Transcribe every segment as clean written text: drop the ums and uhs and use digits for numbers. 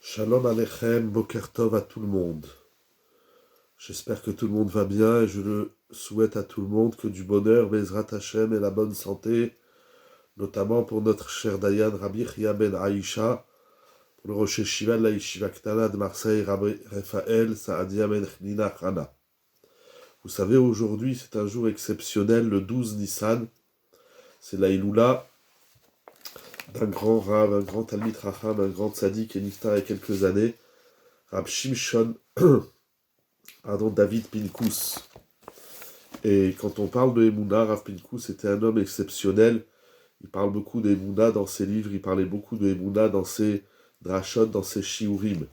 Shalom Aleichem, Boker Tov à tout le monde. J'espère que tout le monde va bien et je le souhaite à tout le monde que du bonheur, Bezrat Hashem et la bonne santé, notamment pour notre cher Dayan Rabbi Chia ben Aïcha, pour le Rosh Yeshiva de la Yeshiva Ktana de Marseille, Rabbi Raphaël Saadia ben Chnina Chana. Vous savez, aujourd'hui c'est un jour exceptionnel, le 12 Nissan, c'est la Iloula d'un grand Rav, un grand Talmid Racham, un grand tzaddik et niftar il y a quelques années, Rab Shimshon David Pinkus. Et quand on parle de Emouna, Rav Pinkus était un homme exceptionnel. Il parle beaucoup d'Emouna dans ses livres, il parlait beaucoup de Emouna dans ses drashot, dans ses shiurim.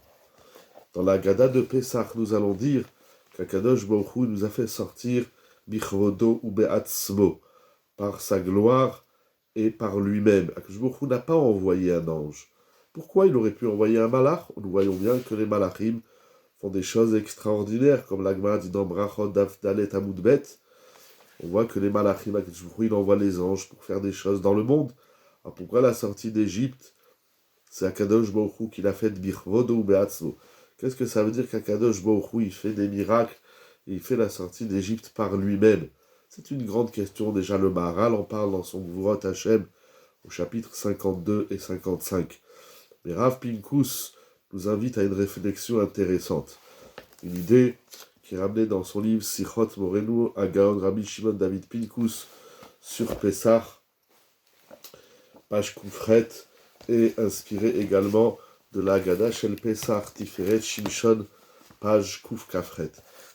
Dans la Gada de Pesach, nous allons dire qu'Akadosh Baruch Hu nous a fait sortir Bichvodo ou Be'atzmo, par sa gloire et par lui-même. Akadosh Baruch Hu n'a pas envoyé un ange. Pourquoi il aurait pu envoyer un malach? Nous voyons bien que les malachim font des choses extraordinaires, comme l'Agma dit dans Brachot Dalet Amoudbet. On voit que les malachim, il envoie les anges pour faire des choses dans le monde. Alors pourquoi la sortie d'Égypte, c'est Akadosh Baruch Hu qui l'a fait de Birvodo ou Beatzmo? Qu'est-ce que ça veut dire qu'Akadosh Baruch Hu, il fait des miracles et il fait la sortie d'Égypte par lui-même? C'est une grande question. Déjà, le Maharal en parle dans son Gvurot Hashem, au chapitre 52 et 55. Mais Rav Pinkus nous invite à une réflexion intéressante. Une idée qui est ramenée dans son livre Sichot Morenu à Gaon Rabbi Shimon David Pinkus sur Pessah, page Koufret, et inspirée également de la Haggadah Shel Pessah Tiferet Shimshon, page Kouf Kafret.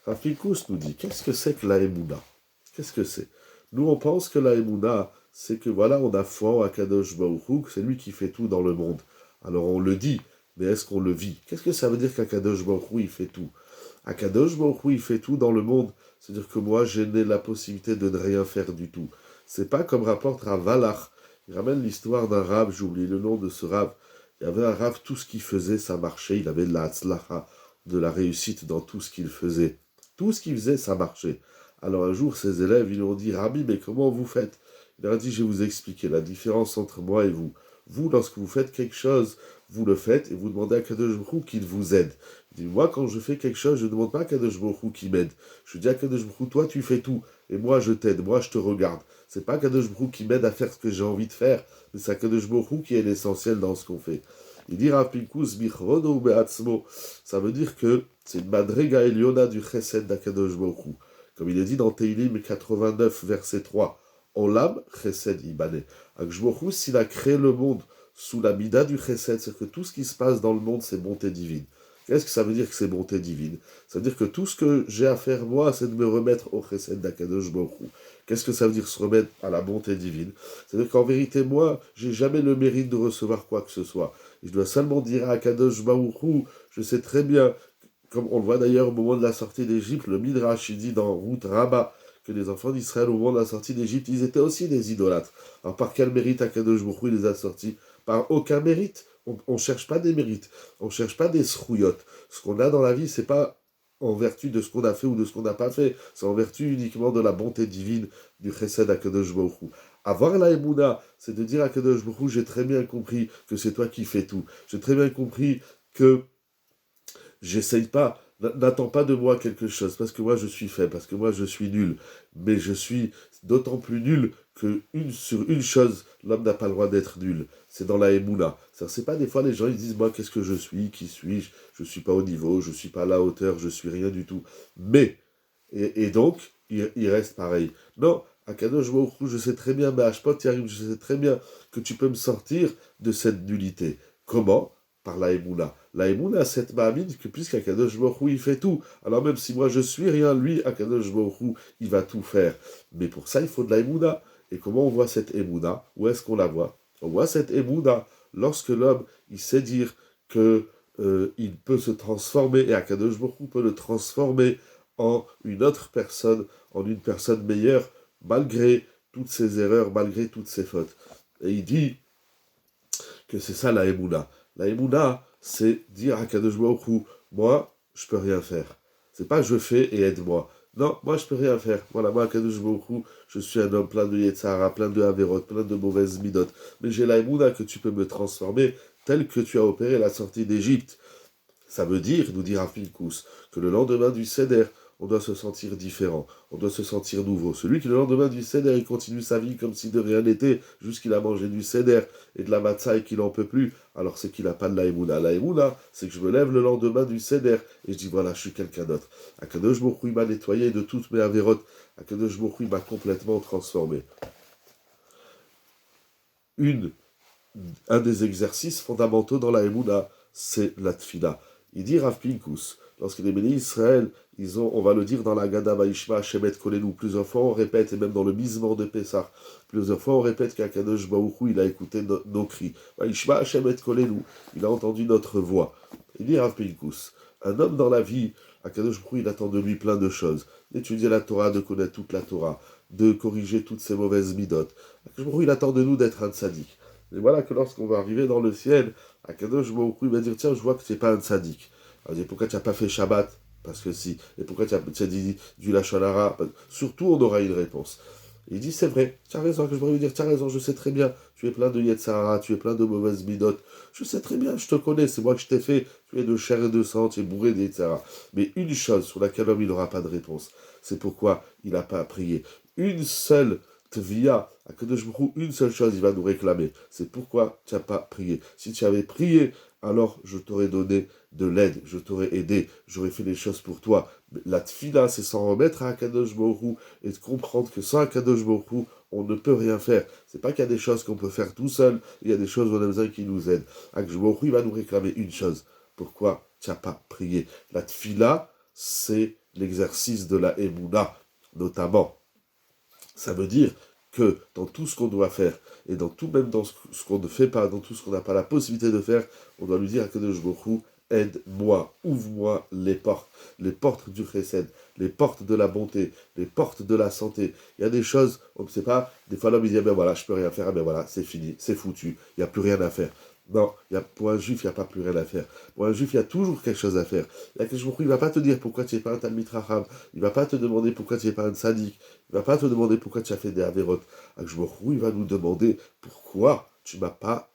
Rav Pinkus nous dit, qu'est-ce que c'est que la Emouna? Qu'est-ce que c'est? Nous, on pense que la Emouna, c'est que voilà, on a foi en Akadosh Baruch Hu, que c'est lui qui fait tout dans le monde. Alors on le dit, mais est-ce qu'on le vit? Qu'est-ce que ça veut dire qu'Akadosh Baruch Hu, il fait tout? Akadosh Baruch Hu, il fait tout dans le monde. C'est-à-dire que moi, j'ai la possibilité de ne rien faire du tout. C'est pas comme rapporte Rav Valach. Il ramène l'histoire d'un Rav, j'oublie le nom de ce Rav. Il y avait un Rav, tout ce qu'il faisait, ça marchait. Il avait de la hatzlacha, de la réussite dans tout ce qu'il faisait. Tout ce qu'il faisait, ça marchait. Alors un jour, ses élèves, ils lui ont dit, Rabbi, mais comment vous faites? Il leur a dit, je vais vous expliquer la différence entre moi et vous. Vous, lorsque vous faites quelque chose, vous le faites et vous demandez à Kadosh Baruch Hu qu'il vous aide. Il dit, moi, quand je fais quelque chose, je ne demande pas à Kadosh Baruch Hu qui m'aide. Je dis à Kadosh Baruch Hu, toi, tu fais tout. Et moi, je t'aide. Moi, je te regarde. C'est pas Kadosh Baruch Hu qui m'aide à faire ce que j'ai envie de faire, mais c'est Kadosh Baruch Hu qui est l'essentiel dans ce qu'on fait. Il dit, Rav Pinkus, Bichrono Be'atzmo. Ça veut dire que c'est une madrega eliona du chesed d'Akadosh Baruch Hu. Comme il est dit dans Teilim 89, verset 3. Olam chesed ibane. Akadosh Baruch Hu, s'il a créé le monde sous la mida du chesed, c'est que tout ce qui se passe dans le monde, c'est bonté divine. Qu'est-ce que ça veut dire que c'est bonté divine? Ça veut dire que tout ce que j'ai à faire, moi, c'est de me remettre au chesed d'Akadosh Baruch Hu. Qu'est-ce que ça veut dire se remettre à la bonté divine? C'est-à-dire qu'en vérité, moi, j'ai jamais le mérite de recevoir quoi que ce soit. Et je dois seulement dire à Akadosh Baruch Hu, je sais très bien, comme on le voit d'ailleurs au moment de la sortie d'Égypte, le Midrash, il dit dans Ruth Rabbah, que les enfants d'Israël, au moment de la sortie d'Égypte, ils étaient aussi des idolâtres. Alors par quel mérite Akadosh Baruch Hu les a sortis? Par aucun mérite. On ne cherche pas des mérites. On ne cherche pas des srouillottes. Ce qu'on a dans la vie, c'est pas en vertu de ce qu'on a fait ou de ce qu'on n'a pas fait. C'est en vertu uniquement de la bonté divine du chesed Akadosh Baruch Hu. Avoir la Emouna, c'est de dire à Akadosh Baruch Hu, j'ai très bien compris que c'est toi qui fais tout. J'ai très bien compris que j'essaye pas, n'attends pas de moi quelque chose, parce que moi je suis faible, parce que moi je suis nul. Mais je suis d'autant plus nul que sur une chose, l'homme n'a pas le droit d'être nul. C'est dans la Emouna. C'est pas des fois les gens ils disent, moi qu'est-ce que je suis, qui suis-je, je suis pas au niveau, je suis pas à la hauteur, je suis rien du tout. Mais, et donc, il reste pareil. Non, Akadosh Baruch Hu, je sais très bien, mais Hashpot Yarim, je sais très bien que tu peux me sortir de cette nullité. Comment? Par la Emouna. La Emouna, cette ma'amine, que puisqu'Akadosh Baruch Hu, il fait tout. Alors même si moi je suis rien, lui, Akadosh Baruch Hu, il va tout faire. Mais pour ça, il faut de la Emouna. Et comment on voit cette Emouna? Où est-ce qu'on la voit? On voit cette Emouna lorsque l'homme, il sait dire que il peut se transformer, et Akadosh Baruch Hu peut le transformer en une autre personne, en une personne meilleure, malgré toutes ses erreurs, malgré toutes ses fautes. Et il dit que c'est ça la Emouna. La Emouna, c'est dire à Kadosh Baruch Hu, moi, je peux rien faire. C'est pas je fais et aide-moi. Non, moi, je peux rien faire. Voilà, moi, Kadosh Baruch Hu, je suis un homme plein de Yetzara, plein de Averot, plein de mauvaises midotes. Mais j'ai la Emouna que tu peux me transformer tel que tu as opéré la sortie d'Égypte. Ça veut dire, nous dit Rav Pinkus, que le lendemain du Seder, on doit se sentir différent, on doit se sentir nouveau. Celui qui, le lendemain du Seder, il continue sa vie comme si de rien n'était, jusqu'il a mangé du Seder et de la matzah et qu'il n'en peut plus, alors c'est qu'il n'a pas de la Emouna. La Emouna, c'est que je me lève le lendemain du Seder et je dis voilà, je suis quelqu'un d'autre. Akadosh Baruch Hu, il m'a nettoyé de toutes mes avérotes. Akadosh Baruch Hu, il m'a complètement transformé. Un des exercices fondamentaux dans la Emouna, c'est la Tfila. Il dit Rav Pinkus, lorsque les bénis Israël, on va le dire dans la Gada Vaishma, Shemet Kolenu, plusieurs fois on répète, et même dans le misement de Pessah, plusieurs fois on répète qu'Akadosh Baruch Hu, il a écouté nos cris. Vaishma Shemet Kolenu, il a entendu notre voix. Il dit Rav Pinkus, un homme dans la vie, Akadosh Baruch Hu, il attend de lui plein de choses. D'étudier la Torah, de connaître toute la Torah, de corriger toutes ses mauvaises midotes. Akadosh Baruch Hu, il attend de nous d'être un tzaddik. Et voilà que lorsqu'on va arriver dans le ciel, Akadosh Baruch Hu, il va dire tiens, je vois que tu n'es pas un tzaddik. On va dire pourquoi tu n'as pas fait Shabbat? Parce que si. Et pourquoi tu as dit du Lachon Hara? Surtout, on aura une réponse. Et il dit c'est vrai, tu as raison. Que je pourrais lui dire tu as raison, je sais très bien. Tu es plein de Yetzirah, tu es plein de mauvaises midotes. Je sais très bien, je te connais, c'est moi que je t'ai fait. Tu es de chair et de sang, tu es bourré de Yetzirah. Mais une chose sur laquelle l'homme il n'aura pas de réponse, c'est pourquoi il n'a pas prié. Une seule Tvia, une seule chose il va nous réclamer, c'est pourquoi tu n'as pas prié. Si tu avais prié, alors je t'aurais donné de l'aide, je t'aurais aidé, j'aurais fait les choses pour toi. La tfila, c'est s'en remettre à Akadosh Baruch Hu et de comprendre que sans Akadosh Baruch Hu, on ne peut rien faire. C'est pas qu'il y a des choses qu'on peut faire tout seul, il y a des choses où on a besoin qui nous aident. Akadosh Baruch Hu, il va nous réclamer une chose, pourquoi tu n'as pas prié. La tfila, c'est l'exercice de la Emouna, notamment. Ça veut dire que dans tout ce qu'on doit faire, et dans tout, même dans ce qu'on ne fait pas, dans tout ce qu'on n'a pas la possibilité de faire, on doit lui dire à Kadosh Baruch Hu, aide-moi, ouvre-moi les portes du chesed, les portes de la bonté, les portes de la santé. Il y a des choses, on ne sait pas, des fois l'homme il dit, ben voilà, je peux rien faire, ben voilà, c'est fini, c'est foutu, il n'y a plus rien à faire. Non, pour un juif, il n'y a pas plus rien à faire. Pour un juif, il y a toujours quelque chose à faire. Il ne va pas te dire pourquoi tu n'es pas un Talmid Racham. Il ne va pas te demander pourquoi tu n'es pas un Tzadik. Il ne va pas te demander pourquoi tu as fait des Averot. Il va nous demander pourquoi tu n'as pas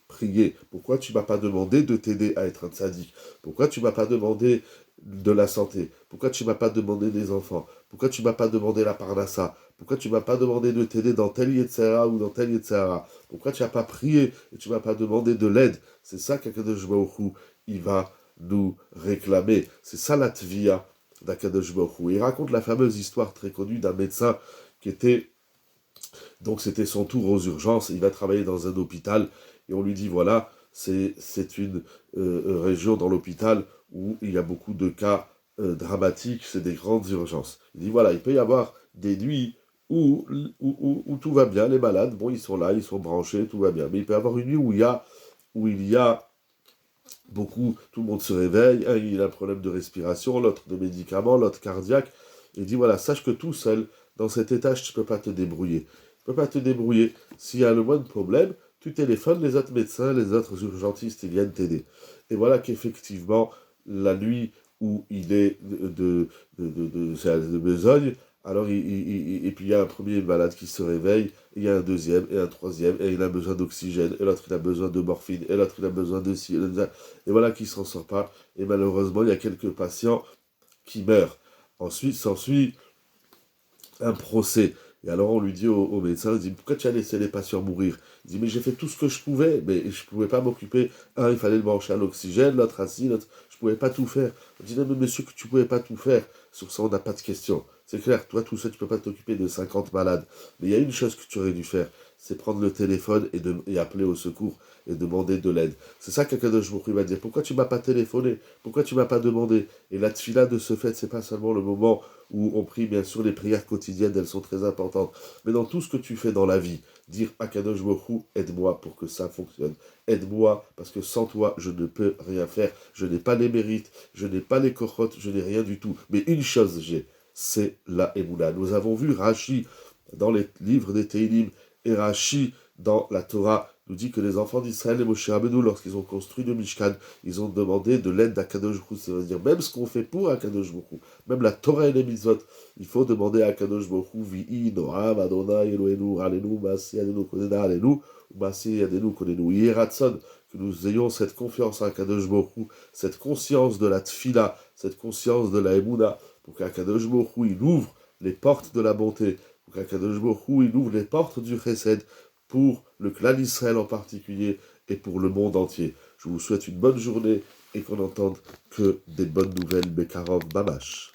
prié. Pourquoi tu ne m'as pas demandé de t'aider à être un Tzadik. Pourquoi tu ne m'as pas demandé de la santé. Pourquoi tu ne m'as pas demandé des enfants. Pourquoi tu ne m'as pas demandé la parnassa. Pourquoi tu ne m'as pas demandé de t'aider dans tel Yetzirah ou dans tel Yetzirah. Pourquoi tu n'as pas prié et tu ne m'as pas demandé de l'aide. C'est ça qu'Akadosh Baruch Hu, il va nous réclamer. C'est ça la tvia d'Akadosh Baruch Hu. Il raconte la fameuse histoire très connue d'un médecin qui était... Donc c'était son tour aux urgences. Il va travailler dans un hôpital et on lui dit voilà, c'est une région dans l'hôpital où il y a beaucoup de cas dramatiques, c'est des grandes urgences. Il dit voilà, il peut y avoir des nuits où tout va bien, les malades, bon, ils sont là, ils sont branchés, tout va bien. Mais il peut y avoir une nuit où il y a beaucoup, tout le monde se réveille, un il a un problème de respiration, l'autre de médicaments, l'autre cardiaque. Il dit voilà, sache que tout seul, dans cet étage, tu ne peux pas te débrouiller. Tu ne peux pas te débrouiller. S'il y a le moindre problème, tu téléphones, les autres médecins, les autres urgentistes, ils viennent t'aider. Et voilà qu'effectivement, la nuit où il est de besogne, alors et puis il y a un premier malade qui se réveille, il y a un deuxième, et un troisième, et il a besoin d'oxygène, et l'autre il a besoin de morphine, et l'autre il a besoin de ci, et voilà qu'il ne s'en sort pas. Et malheureusement, il y a quelques patients qui meurent. Ensuite s'ensuit un procès. Et alors on lui dit au médecin, il dit, pourquoi tu as laissé les patients mourir? Il dit, mais j'ai fait tout ce que je pouvais, mais je ne pouvais pas m'occuper. Un, il fallait le brancher à l'oxygène, l'autre assis, l'autre, je ne pouvais pas tout faire. On dit, non mais monsieur, que tu ne pouvais pas tout faire. Sur ça, on n'a pas de question. C'est clair, toi tout seul, tu ne peux pas t'occuper de 50 malades. Mais il y a une chose que tu aurais dû faire, c'est prendre le téléphone et appeler au secours et demander de l'aide. C'est ça qu'Akadosh Baruch Hu va dire. Pourquoi tu ne m'as pas téléphoné? Pourquoi tu ne m'as pas demandé? Et la tfila de ce fait, c'est pas seulement le moment où on prie, bien sûr, les prières quotidiennes, elles sont très importantes. Mais dans tout ce que tu fais dans la vie, dire Akadosh Baruch Hu, aide-moi pour que ça fonctionne. Aide-moi, parce que sans toi, je ne peux rien faire. Je n'ai pas les mérites, je n'ai pas les kochot, je n'ai rien du tout. Mais une chose j'ai, c'est la Emouna. Nous avons vu Rashi dans les livres des Teilim et Rashi dans la Torah nous dit que les enfants d'Israël et Moshe Rabbeinu, lorsqu'ils ont construit le Mishkan, ils ont demandé de l'aide d'Akadosh Baruch Hu. C'est-à-dire même ce qu'on fait pour Akadosh Baruch Hu, même la Torah et les mitzvot, il faut demander à Akadosh Baruch Hu, Vi'i Noam Adonai Eloheinu Alenu Maasi Adenu Konena Alenu Maasi Adenu Konenu Yeratzon, que nous ayons cette confiance en Kadosh Baruch Hu, cette conscience de la tfila, cette conscience de la Emouna, pour qu'Akadosh Baruch Hu, il ouvre les portes de la bonté, pour qu'Akadosh Baruch Hu, il ouvre les portes du chesed, pour le clan d'Israël en particulier, et pour le monde entier. Je vous souhaite une bonne journée, et qu'on n'entende que des bonnes nouvelles, Bekarov Mamash.